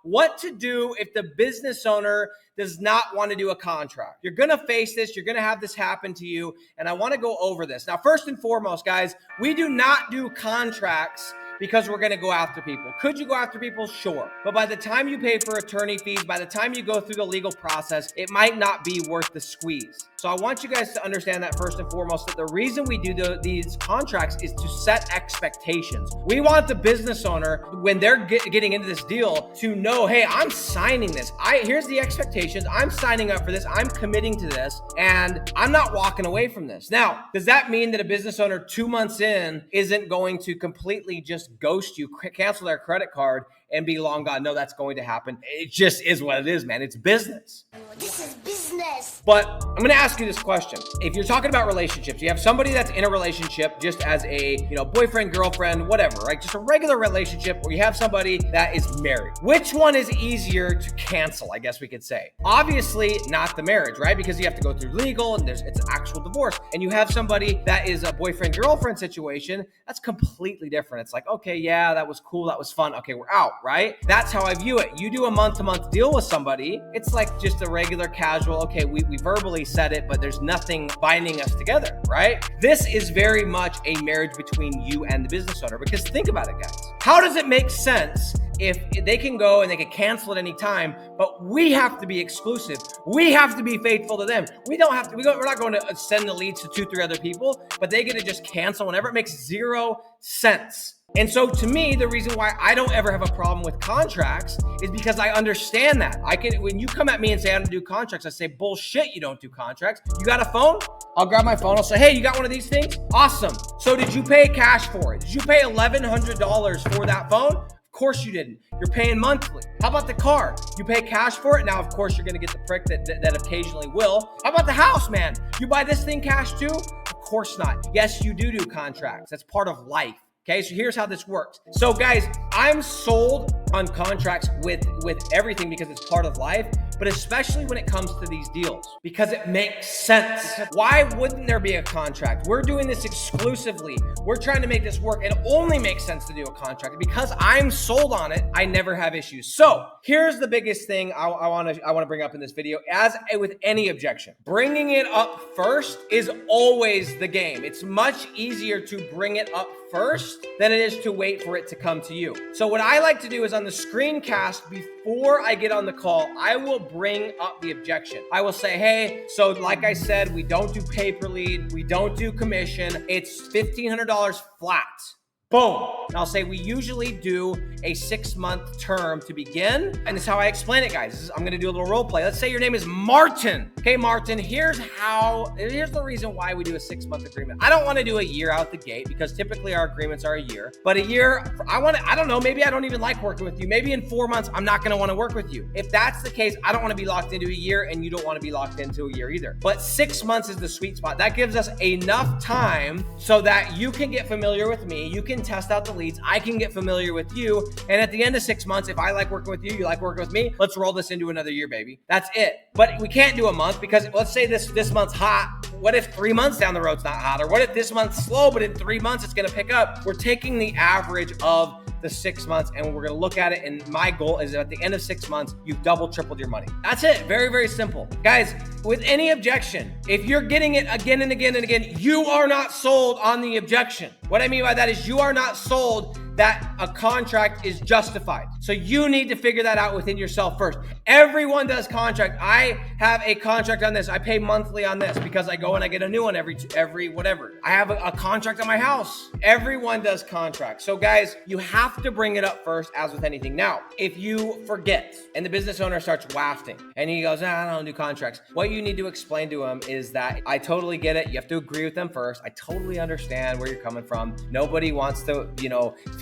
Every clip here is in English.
what to do if the business owner does not want to do a contract. You're going to face this. You're going to have this happen to you. And I want to go over this. Now, first and foremost, guys, we do not do contracts because we're going to go after people. Could you go after people? Sure. But by the time you pay for attorney fees, by the time you go through the legal process, it might not be worth the squeeze. So I want you guys to understand that first and foremost, that the reason we do these contracts is to set expectations. We want the business owner, when they're getting into this deal, to know, hey, I'm signing this. Here's the expectations. I'm signing up for this. I'm committing to this, and I'm not walking away from this. Now, does that mean that a business owner 2 months in isn't going to completely just ghost you, cancel their credit card, and be long gone? No, that's going to happen. It just is what it is, man. It's business. This is business. But I'm going to ask you this question. If you're talking about relationships, you have somebody that's in a relationship just as a, boyfriend, girlfriend, whatever, right? Just a regular relationship, or you have somebody that is married. Which one is easier to cancel, I guess we could say? Obviously not the marriage, right? Because you have to go through legal and it's actual divorce. And you have somebody that is a boyfriend, girlfriend situation. That's completely different. It's like, okay, yeah, that was cool. That was fun. Okay, we're out, right? That's how I view it. You do a month-to-month deal with somebody. It's like just a regular casual, okay, we verbally said it, but there's nothing binding us together, right? This is very much a marriage between you and the business owner, because think about it, guys. How does it make sense if they can go and they can cancel at any time, but we have to be exclusive? We have to be faithful to them. We're not going to send the leads to 2-3 other people, but they get to just cancel whenever. It makes 0 sense. And so to me, the reason why I don't ever have a problem with contracts is because I understand that. When you come at me and say I don't do contracts, I say, bullshit, you don't do contracts. You got a phone? I'll grab my phone. I'll say, hey, you got one of these things? Awesome. So did you pay cash for it? Did you pay $1,100 for that phone? Of course you didn't. You're paying monthly. How about the car? You pay cash for it. Now, of course, you're going to get the prick that occasionally will. How about the house, man? You buy this thing cash too? Of course not. Yes, you do contracts. That's part of life. Okay, so here's how this works. So guys, I'm sold on contracts with everything because it's part of life, but especially when it comes to these deals, because it makes sense. Why wouldn't there be a contract? We're doing this exclusively. We're trying to make this work. It only makes sense to do a contract. Because I'm sold on it, I never have issues. So here's the biggest thing I want to bring up in this video. As with any objection, bringing it up first is always the game. It's much easier to bring it up first than it is to wait for it to come to you. So what I like to do is on the screencast, before I get on the call, I will bring up the objection. I will say, hey, so like I said, we don't do pay-per-lead. We don't do commission. It's $1,500 flat. Boom. And I'll say we usually do a 6-month term to begin. And this is how I explain it, guys. I'm going to do a little role play. Let's say your name is Martin. Okay, Martin, here's the reason why we do a 6-month agreement. I don't want to do a year out the gate because typically our agreements are a year. But a year, I don't know, maybe I don't even like working with you. Maybe in 4 months, I'm not going to want to work with you. If that's the case, I don't want to be locked into a year, and you don't want to be locked into a year either. But 6 months is the sweet spot. That gives us enough time so that you can get familiar with me. You can test out the leads. I can get familiar with you. And at the end of 6 months, if I like working with you, you like working with me, let's roll this into another year, baby. That's it. But we can't do a month because let's say this month's hot. What if 3 months down the road's not hot? Or what if this month's slow, but in 3 months it's going to pick up? We're taking the average of the 6 months and we're going to look at it. And my goal is that at the end of 6 months, you've tripled your money. That's it. Very, very simple. Guys, with any objection, if you're getting it again and again and again, you are not sold on the objection. What I mean by that is you are not sold that a contract is justified. So you need to figure that out within yourself first. Everyone does contract. I have a contract on this. I pay monthly on this because I go and I get a new one every whatever. I have a contract on my house. Everyone does contracts. So guys, you have to bring it up first, as with anything. Now, if you forget and the business owner starts wafting and he goes, I don't do contracts, what you need to explain to him is that I totally get it. You have to agree with them first. I totally understand where you're coming from. Nobody wants to,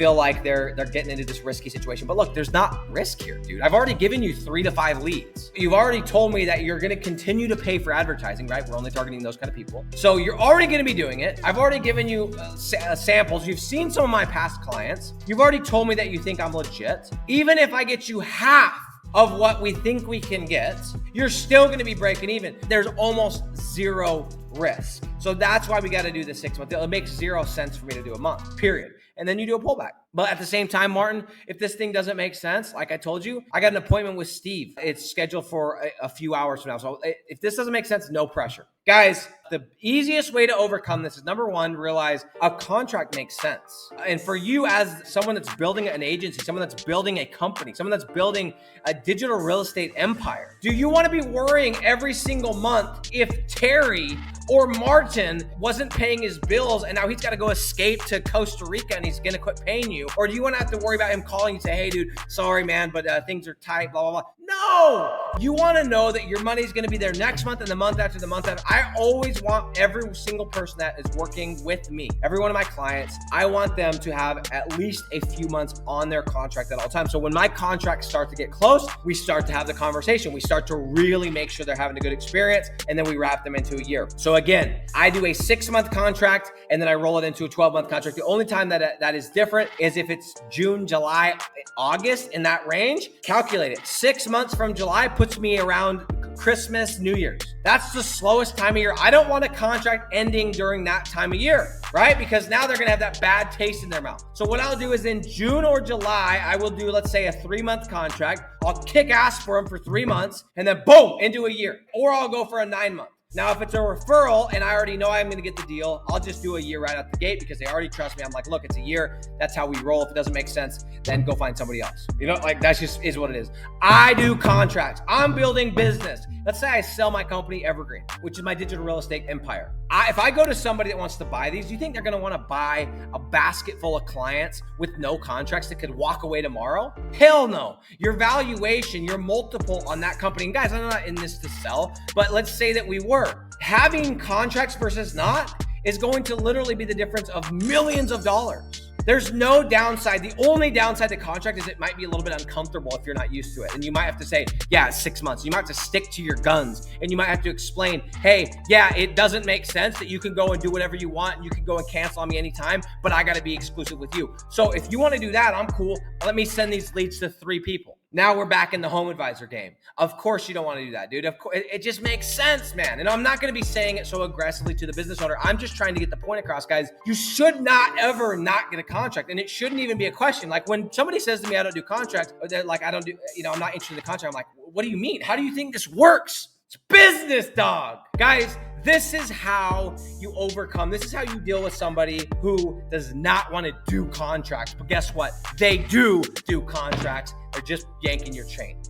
feel like they're getting into this risky situation. But look, there's not risk here, dude. I've already given you 3 to 5 leads. You've already told me that you're going to continue to pay for advertising, right? We're only targeting those kind of people. So you're already going to be doing it. I've already given you samples. You've seen some of my past clients. You've already told me that you think I'm legit. Even if I get you half of what we think we can get, you're still going to be breaking even. There's almost 0 risk. So that's why we got to do the 6 month deal. It makes 0 sense for me to do a month, period. And then you do a pullback. But at the same time, Martin, if this thing doesn't make sense, like I told you, I got an appointment with Steve. It's scheduled for a few hours from now. So if this doesn't make sense, no pressure. Guys, the easiest way to overcome this is number one, realize a contract makes sense. And for you as someone that's building an agency, someone that's building a company, someone that's building a digital real estate empire, do you want to be worrying every single month if Terry or Martin wasn't paying his bills and now he's got to go escape to Costa Rica and he's going to quit paying you? Or do you want to have to worry about him calling you and say, hey, dude, sorry, man, but things are tight, blah, blah, blah. No, you want to know that your money is going to be there next month and the month after the month after. I always want every single person that is working with me, every one of my clients, I want them to have at least a few months on their contract at all times. So when my contracts start to get close, we start to have the conversation. We start to really make sure they're having a good experience, and then we wrap them into a year. So again, I do a 6-month contract and then I roll it into a 12-month contract. The only time that is different is if it's June, July, August, in that range. Calculate it. 6 months from July puts me around Christmas, New Year's. That's the slowest time of year. I don't want a contract ending during that time of year, right? Because now they're going to have that bad taste in their mouth. So what I'll do is in June or July, I will do, let's say, a 3-month contract. I'll kick ass for them for 3 months and then boom, into a year. Or I'll go for a 9-month. Now, if it's a referral and I already know I'm going to get the deal, I'll just do a year right out the gate because they already trust me. I'm like, look, it's a year. That's how we roll. If it doesn't make sense, then go find somebody else. You know, like that's just is what it is. I do contracts. I'm building business. Let's say I sell my company Evergreen, which is my digital real estate empire. If I go to somebody that wants to buy these, do you think they're going to want to buy a basket full of clients with no contracts that could walk away tomorrow? Hell no. Your valuation, your multiple on that company, and guys, I'm not in this to sell, but let's say that we were. Having contracts versus not is going to literally be the difference of millions of dollars. There's no downside. The only downside to contract is it might be a little bit uncomfortable if you're not used to it. And you might have to say, yeah, it's 6 months. You might have to stick to your guns and you might have to explain, hey, yeah, it doesn't make sense that you can go and do whatever you want and you can go and cancel on me anytime, but I got to be exclusive with you. So if you want to do that, I'm cool. Let me send these leads to 3 people. Now we're back in the home advisor game. Of course you don't want to do that, dude. Of course, it just makes sense, man. And I'm not going to be saying it so aggressively to the business owner. I'm just trying to get the point across, guys. You should not ever not get a contract. And it shouldn't even be a question. Like when somebody says to me, I don't do contracts, or they're like, I don't do, I'm not interested in the contract. I'm like, what do you mean? How do you think this works? It's business, dog. Guys, this is how you overcome. This is how you deal with somebody who does not want to do contracts. But guess what? They do contracts. They're just yanking your chain.